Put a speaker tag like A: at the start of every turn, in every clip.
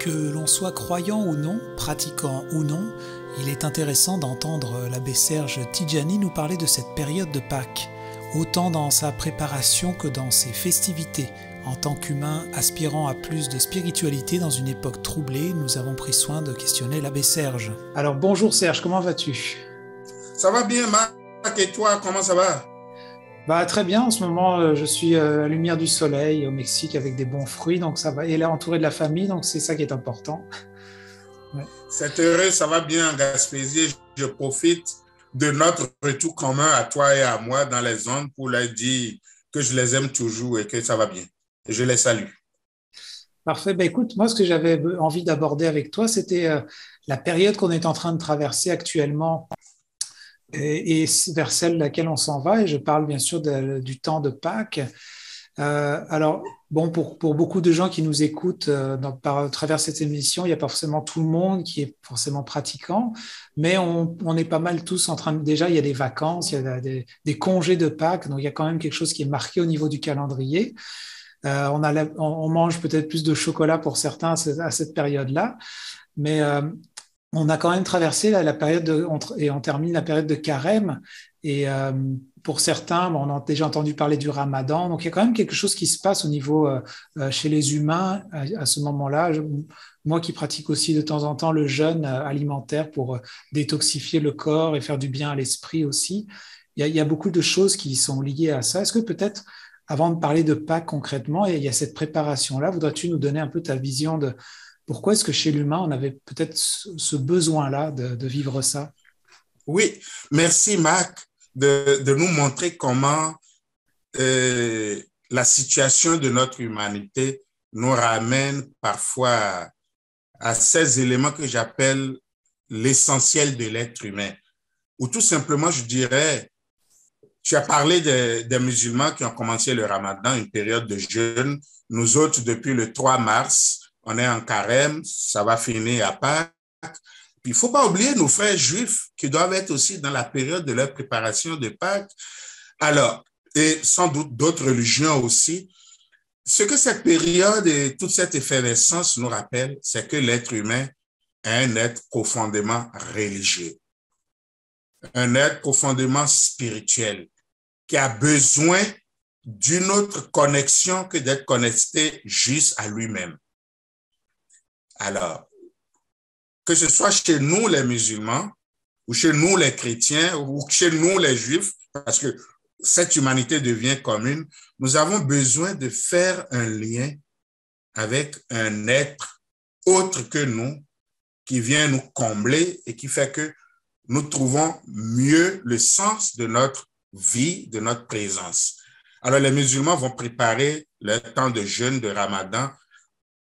A: Que l'on soit croyant ou non, pratiquant ou non, il est intéressant d'entendre l'abbé Serge Tidjani nous parler de cette période de Pâques, autant dans sa préparation que dans ses festivités. En tant qu'humains aspirant à plus de spiritualité dans une époque troublée, nous avons pris soin de questionner l'abbé Serge. Alors bonjour Serge, comment vas-tu?
B: Ça va bien, Marc, et toi, comment ça va?
A: Très bien, en ce moment je suis à la lumière du soleil au Mexique avec des bons fruits, donc ça va, et là entouré de la famille, donc c'est ça qui est important. Ouais.
B: C'est heureux, ça va bien en Gaspésie. Je profite de notre retour commun à toi et à moi dans les zones pour leur dire que je les aime toujours et que ça va bien. Et je les salue.
A: Parfait. Écoute, moi, ce que j'avais envie d'aborder avec toi, c'était la période qu'on est en train de traverser actuellement et vers celle laquelle on s'en va. Et je parle bien sûr du temps de Pâques. Alors, bon, pour beaucoup de gens qui nous écoutent à travers cette émission, il n'y a pas forcément tout le monde qui est forcément pratiquant, mais on est pas mal tous en train de... Déjà, il y a des vacances, il y a des congés de Pâques, donc il y a quand même quelque chose qui est marqué au niveau du calendrier. On mange peut-être plus de chocolat pour certains à cette période-là, mais on a quand même traversé la période et on termine la période de carême. Et pour certains, on a déjà entendu parler du Ramadan. Donc il y a quand même quelque chose qui se passe au niveau chez les humains à ce moment-là. Moi qui pratique aussi de temps en temps le jeûne alimentaire pour détoxifier le corps et faire du bien à l'esprit aussi, il y a beaucoup de choses qui sont liées à ça. Est-ce que peut-être avant de parler de Pâques concrètement, il y a cette préparation-là, voudrais-tu nous donner un peu ta vision de pourquoi est-ce que chez l'humain, on avait peut-être ce besoin-là de vivre ça?
B: Oui, merci Marc de nous montrer comment la situation de notre humanité nous ramène parfois à ces éléments que j'appelle l'essentiel de l'être humain. Ou tout simplement, je dirais, tu as parlé des musulmans qui ont commencé le Ramadan, une période de jeûne. Nous autres, depuis le 3 mars, on est en carême, ça va finir à Pâques. Puis, il ne faut pas oublier nos frères juifs qui doivent être aussi dans la période de leur préparation de Pâques. Alors, et sans doute d'autres religions aussi. Ce que cette période et toute cette effervescence nous rappellent, c'est que l'être humain est un être profondément religieux, un être profondément spirituel, qui a besoin d'une autre connexion que d'être connecté juste à lui-même. Alors, que ce soit chez nous les musulmans, ou chez nous les chrétiens, ou chez nous les juifs, parce que cette humanité devient commune, nous avons besoin de faire un lien avec un être autre que nous, qui vient nous combler et qui fait que nous trouvons mieux le sens de notre vie, de notre présence. Alors, les musulmans vont préparer leur temps de jeûne de Ramadan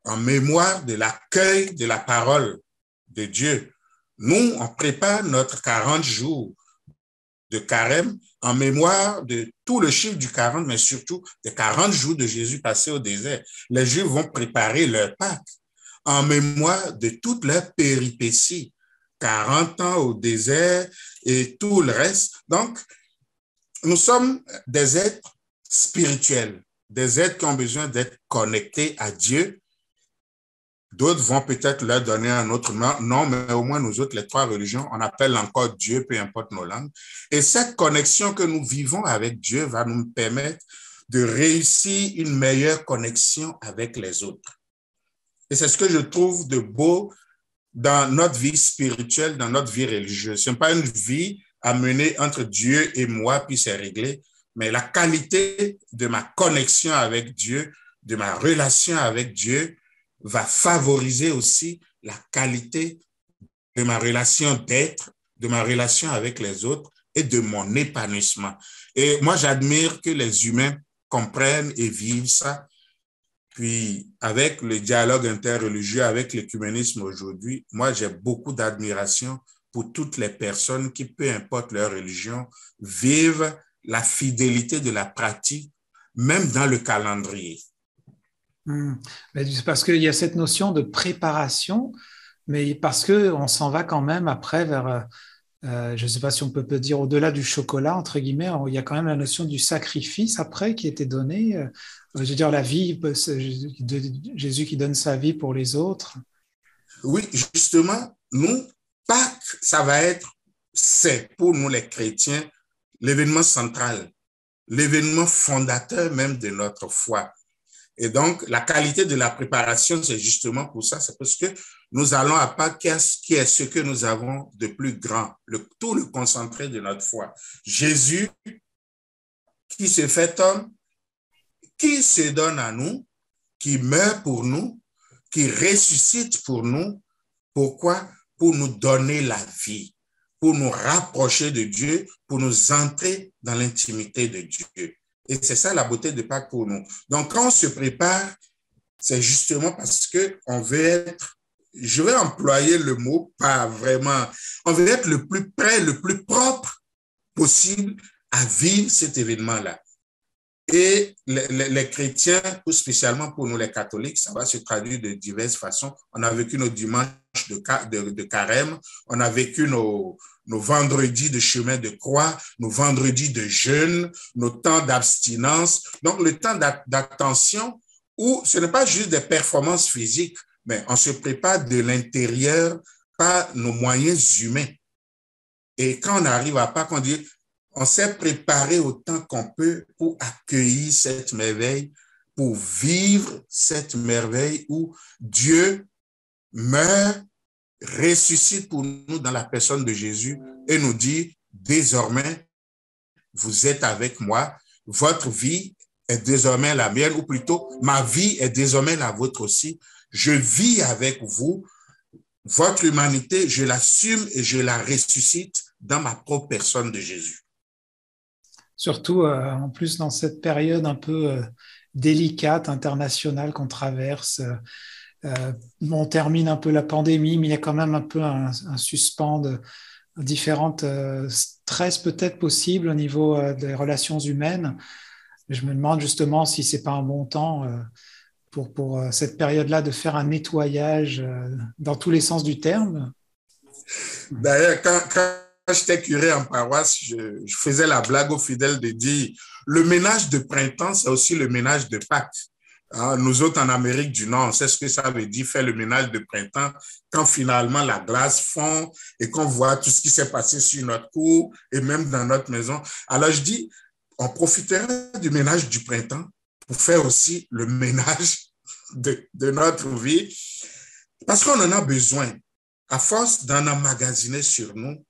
B: en mémoire de l'accueil de la parole de Dieu. Nous, on prépare notre 40 jours de carême en mémoire de tout le chiffre du 40, mais surtout des 40 jours de Jésus passé au désert. Les Juifs vont préparer leur Pâques en mémoire de toutes leurs péripéties, 40 ans au désert et tout le reste. Donc, nous sommes des êtres spirituels, des êtres qui ont besoin d'être connectés à Dieu. D'autres vont peut-être leur donner un autre nom, mais au moins nous autres, les trois religions, on appelle encore Dieu, peu importe nos langues. Et cette connexion que nous vivons avec Dieu va nous permettre de réussir une meilleure connexion avec les autres. Et c'est ce que je trouve de beau dans notre vie spirituelle, dans notre vie religieuse. Ce n'est pas une vie à mener entre Dieu et moi, puis c'est réglé, mais la qualité de ma connexion avec Dieu, de ma relation avec Dieu, va favoriser aussi la qualité de ma relation d'être, de ma relation avec les autres et de mon épanouissement. Et moi, j'admire que les humains comprennent et vivent ça. Puis, avec le dialogue interreligieux, avec l'écuménisme aujourd'hui, moi, j'ai beaucoup d'admiration pour toutes les personnes qui, peu importe leur religion, vivent la fidélité de la pratique, même dans le calendrier.
A: C'est parce qu'il y a cette notion de préparation, mais parce qu'on s'en va quand même après vers, je ne sais pas si on peut dire au-delà du chocolat, entre guillemets, il y a quand même la notion du sacrifice après qui était donné. Je veux dire, la vie de Jésus qui donne sa vie pour les autres.
B: Oui, justement, nous, Pâques, c'est pour nous les chrétiens, l'événement central, l'événement fondateur même de notre foi. Et donc, la qualité de la préparation, c'est justement pour ça, c'est parce que nous allons à Pâques, qui est ce que nous avons de plus grand, tout le concentré de notre foi. Jésus, qui se fait homme, qui se donne à nous, qui meurt pour nous, qui ressuscite pour nous. Pourquoi? Pour nous donner la vie, pour nous rapprocher de Dieu, pour nous entrer dans l'intimité de Dieu. Et c'est ça la beauté de Pâques pour nous. Donc, quand on se prépare, c'est justement parce qu'on veut être, je vais employer le mot, pas vraiment, on veut être le plus près, le plus propre possible à vivre cet événement-là. Et les chrétiens, ou spécialement pour nous les catholiques, ça va se traduire de diverses façons. On a vécu nos dimanches de carême, on a vécu nos vendredis de chemin de croix, nos vendredis de jeûne, nos temps d'abstinence. Donc, le temps d'attention où ce n'est pas juste des performances physiques, mais on se prépare de l'intérieur par nos moyens humains. Et quand on arrive à Pâques, on dit, on s'est préparé autant qu'on peut pour accueillir cette merveille, pour vivre cette merveille où Dieu meurt, ressuscite pour nous dans la personne de Jésus et nous dit, désormais, vous êtes avec moi, votre vie est désormais la mienne, ou plutôt, ma vie est désormais la vôtre aussi. Je vis avec vous. Votre humanité, je l'assume et je la ressuscite dans ma propre personne de Jésus.
A: Surtout, en plus, dans cette période un peu délicate, internationale qu'on traverse. On termine un peu la pandémie, mais il y a quand même un peu un suspens de différentes stress peut-être possibles au niveau des relations humaines. Je me demande justement si c'est pas un bon temps pour cette période-là de faire un nettoyage dans tous les sens du terme.
B: D'ailleurs, quand j'étais curé en paroisse, je faisais la blague aux fidèles de dire, le ménage de printemps, c'est aussi le ménage de Pâques. Hein, nous autres en Amérique du Nord, on sait ce que ça veut dire faire le ménage de printemps quand finalement la glace fond et qu'on voit tout ce qui s'est passé sur notre cour et même dans notre maison. Alors je dis, on profitera du ménage du printemps pour faire aussi le ménage de notre vie parce qu'on en a besoin. À force d'en emmagasiner sur nous,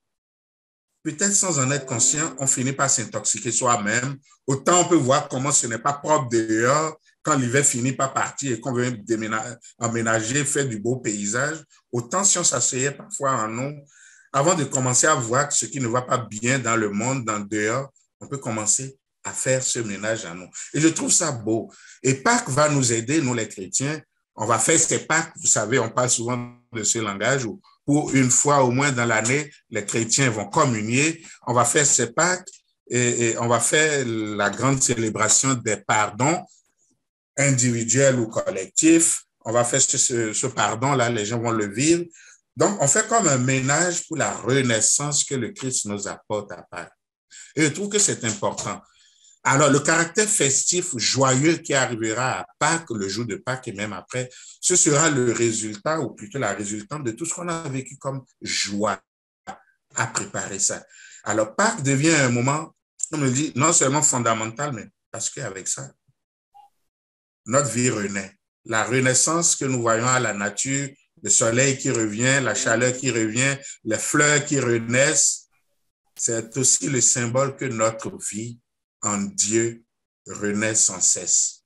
B: peut-être sans en être conscient, on finit par s'intoxiquer soi-même. Autant on peut voir comment ce n'est pas propre dehors quand l'hiver finit par partir et qu'on veut emménager, faire du beau paysage. Autant si on s'asseyait parfois en nous, avant de commencer à voir ce qui ne va pas bien dans le monde, dans le dehors, on peut commencer à faire ce ménage en nous. Et je trouve ça beau. Et Pâques va nous aider, nous les chrétiens. On va faire ces Pâques, vous savez, on parle souvent de ce langage où pour une fois au moins dans l'année, les chrétiens vont communier. On va faire ces Pâques et on va faire la grande célébration des pardons individuels ou collectifs. On va faire ce pardon-là, les gens vont le vivre. Donc, on fait comme un ménage pour la renaissance que le Christ nous apporte à Pâques. Et je trouve que c'est important. Alors, le caractère festif, joyeux qui arrivera à Pâques, le jour de Pâques et même après, ce sera le résultat, ou plutôt la résultante de tout ce qu'on a vécu comme joie à préparer ça. Alors, Pâques devient un moment, on me dit, non seulement fondamental, mais parce qu'avec ça, notre vie renaît. La renaissance que nous voyons à la nature, le soleil qui revient, la chaleur qui revient, les fleurs qui renaissent, c'est aussi le symbole que notre vie en Dieu renaît sans cesse.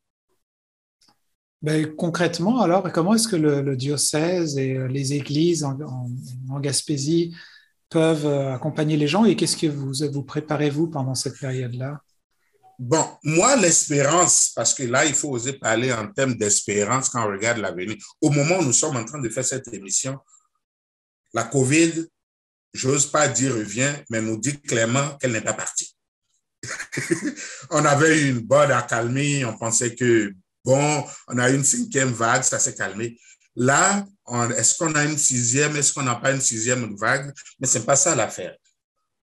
A: Ben, concrètement, alors, comment est-ce que le diocèse et les églises en Gaspésie peuvent accompagner les gens et qu'est-ce que vous préparez-vous pendant cette période-là?
B: Bon, moi, l'espérance, parce que là, il faut oser parler en termes d'espérance quand on regarde l'avenir. Au moment où nous sommes en train de faire cette émission, la COVID, j'ose pas dire revient, mais nous dit clairement qu'elle n'est pas partie. On avait eu une bonne accalmie, on pensait que, bon, on a eu une 5e vague, ça s'est calmé. Là, est-ce qu'on a une 6e, est-ce qu'on n'a pas une 6e vague? Mais ce n'est pas ça l'affaire.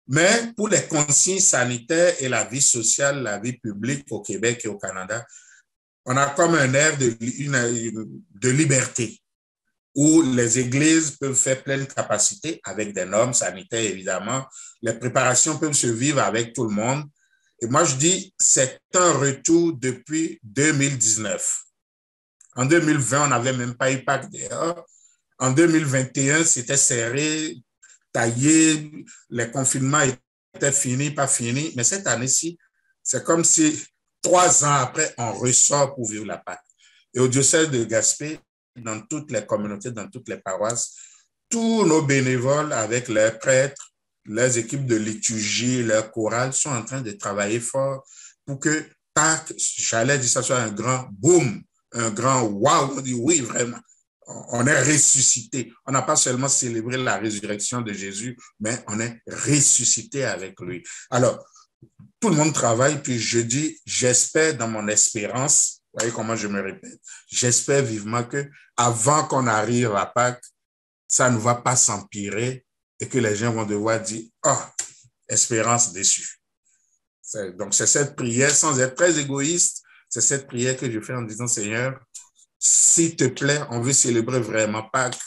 B: Mais pour les consignes sanitaires et la vie sociale, la vie publique au Québec et au Canada, on a comme un air de liberté où les églises peuvent faire pleine capacité avec des normes sanitaires, évidemment. Les préparations peuvent se vivre avec tout le monde. Et moi, je dis, c'est un retour depuis 2019. En 2020, on n'avait même pas eu Pâques dehors. En 2021, c'était serré, taillé, les confinements étaient finis, pas finis. Mais cette année-ci, c'est comme si 3 ans après, on ressort pour vivre la Pâque. Et au diocèse de Gaspé, dans toutes les communautés, dans toutes les paroisses, tous nos bénévoles avec leurs prêtres, leurs équipes de liturgie, leurs chorales sont en train de travailler fort pour que Pâques, j'allais dire ça soit un grand boom, un grand wow. On dit oui, vraiment. On est ressuscité. On n'a pas seulement célébré la résurrection de Jésus, mais on est ressuscité avec lui. Alors, tout le monde travaille, puis je dis, j'espère dans mon espérance, vous voyez comment je me répète, j'espère vivement que avant qu'on arrive à Pâques, ça ne va pas s'empirer et que les gens vont devoir dire, oh, espérance déçue. Donc, c'est cette prière, sans être très égoïste, c'est cette prière que je fais en disant, Seigneur, s'il te plaît, on veut célébrer vraiment Pâques,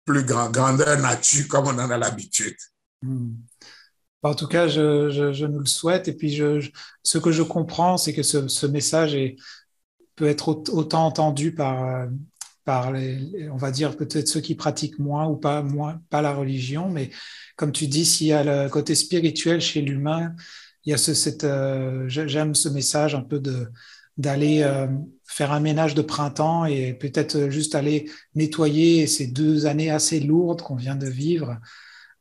B: plus grandeur nature comme on en a l'habitude.
A: En tout cas, je nous le souhaite. Et puis, ce que je comprends, c'est que ce message peut être autant entendu par on va dire peut-être ceux qui pratiquent moins, pas la religion. Mais comme tu dis, s'il y a le côté spirituel chez l'humain, il y a j'aime ce message un peu d'aller faire un ménage de printemps et peut-être juste aller nettoyer ces 2 années assez lourdes qu'on vient de vivre.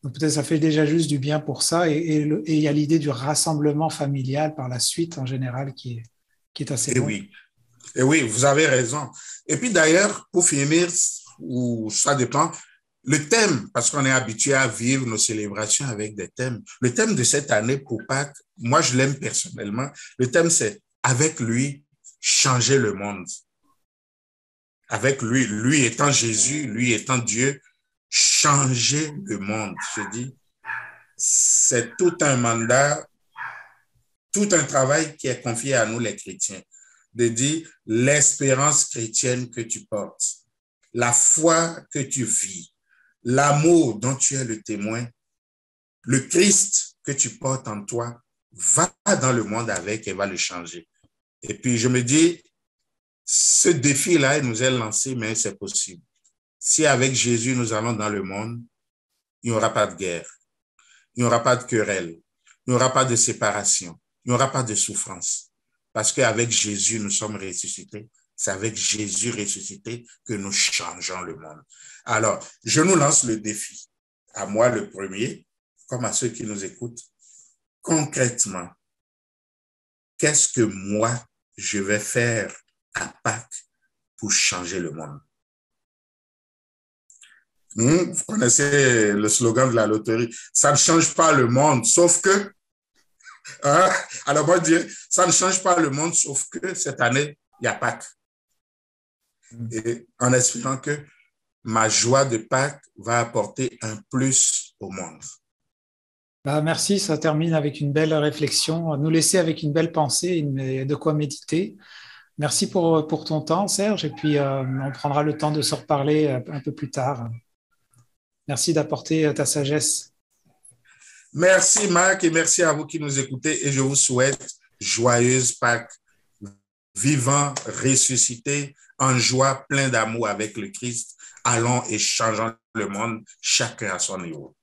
A: Donc peut-être ça fait déjà juste du bien pour ça. Et il y a l'idée du rassemblement familial par la suite en général qui est assez bon.
B: Et oui, vous avez raison. Et puis d'ailleurs, pour finir, ou ça dépend, le thème, parce qu'on est habitué à vivre nos célébrations avec des thèmes, le thème de cette année pour Pâques, moi je l'aime personnellement, le thème c'est « Avec lui, changer le monde ». Avec lui, lui étant Jésus, lui étant Dieu, changer le monde. Je dis, c'est tout un mandat, tout un travail qui est confié à nous les chrétiens, de dire l'espérance chrétienne que tu portes, la foi que tu vis, l'amour dont tu es le témoin, le Christ que tu portes en toi, va dans le monde avec et va le changer. Et puis je me dis, ce défi-là, il nous est lancé, mais c'est possible. Si avec Jésus, nous allons dans le monde, il n'y aura pas de guerre, il n'y aura pas de querelle, il n'y aura pas de séparation, il n'y aura pas de souffrance. Parce qu'avec Jésus, nous sommes ressuscités. C'est avec Jésus ressuscité que nous changeons le monde. Alors, je nous lance le défi, à moi le premier, comme à ceux qui nous écoutent. Concrètement, qu'est-ce que moi, je vais faire à Pâques pour changer le monde? Vous connaissez le slogan de la loterie, ça ne change pas le monde, sauf que, hein? Alors moi je dirais, ça ne change pas le monde, sauf que cette année, il y a Pâques. Et en espérant que ma joie de Pâques va apporter un plus au monde.
A: Merci, ça termine avec une belle réflexion, nous laisser avec une belle pensée, de quoi méditer. Merci pour ton temps, Serge, et puis on prendra le temps de se reparler un peu plus tard. Merci d'apporter ta sagesse.
B: Merci Marc et merci à vous qui nous écoutez et je vous souhaite joyeuse Pâques, vivant, ressuscité, en joie, plein d'amour avec le Christ. Allons et changeons le monde, chacun à son niveau.